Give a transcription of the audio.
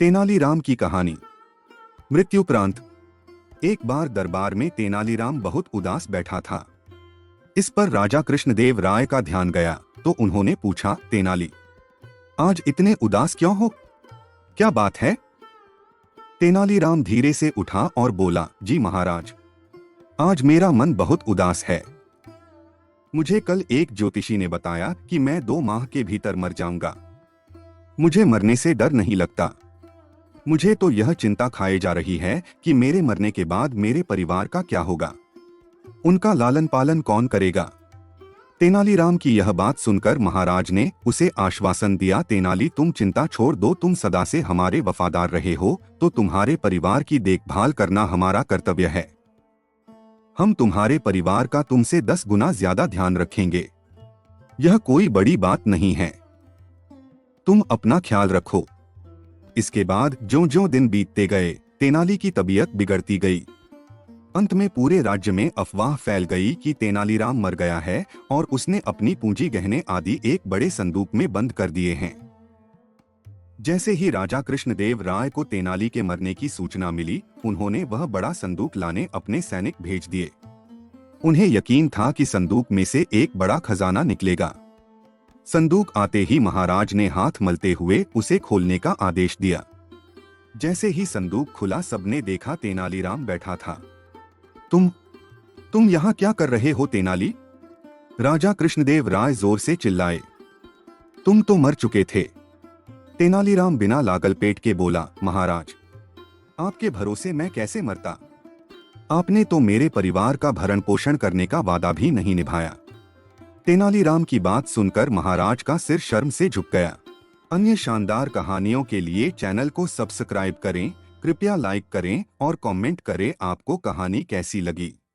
तेनालीराम की कहानी। मृत्युपरांत एक बार दरबार में तेनालीराम बहुत उदास बैठा था। इस पर राजा कृष्णदेव राय का ध्यान गया तो उन्होंने पूछा, तेनाली, आज इतने उदास क्यों हो? क्या बात है? तेनालीराम धीरे से उठा और बोला, जी महाराज, आज मेरा मन बहुत उदास है। मुझे कल एक ज्योतिषी ने बताया कि मैं 2 माह के भीतर मर जाऊंगा। मुझे मरने से डर नहीं लगता। मुझे तो यह चिंता खाए जा रही है कि मेरे मरने के बाद मेरे परिवार का क्या होगा, उनका लालन पालन कौन करेगा। तेनालीराम की यह बात सुनकर महाराज ने उसे आश्वासन दिया, तेनाली, तुम चिंता छोड़ दो, तुम सदा से हमारे वफादार रहे हो तो तुम्हारे परिवार की देखभाल करना हमारा कर्तव्य है। हम तुम्हारे परिवार का तुमसे 10 गुना ज्यादा ध्यान रखेंगे। यह कोई बड़ी बात नहीं है, तुम अपना ख्याल रखो। इसके बाद ज्यों-ज्यों दिन बीतते गए तेनाली की तबीयत बिगड़ती गई। अंत में पूरे राज्य में अफवाह फैल गई कि तेनालीराम मर गया है और उसने अपनी पूंजी गहने आदि एक बड़े संदूक में बंद कर दिए हैं। जैसे ही राजा कृष्णदेव राय को तेनाली के मरने की सूचना मिली, उन्होंने वह बड़ा संदूक लाने अपने सैनिक भेज दिए। उन्हें यकीन था कि संदूक में से एक बड़ा खजाना निकलेगा। संदूक आते ही महाराज ने हाथ मलते हुए उसे खोलने का आदेश दिया। जैसे ही संदूक खुला, सबने देखा तेनालीराम बैठा था। तुम यहाँ क्या कर रहे हो तेनाली? राजा कृष्णदेव राय जोर से चिल्लाए। तुम तो मर चुके थे। तेनालीराम बिना लागल पेट के बोला, महाराज, आपके भरोसे मैं कैसे मरता? आपने तो मेरे परिवार का भरण पोषण करने का वादा भी नहीं निभाया। तेनालीराम की बात सुनकर महाराज का सिर शर्म से झुक गया। अन्य शानदार कहानियों के लिए चैनल को सब्सक्राइब करें, कृपया लाइक करें और कमेंट करें आपको कहानी कैसी लगी।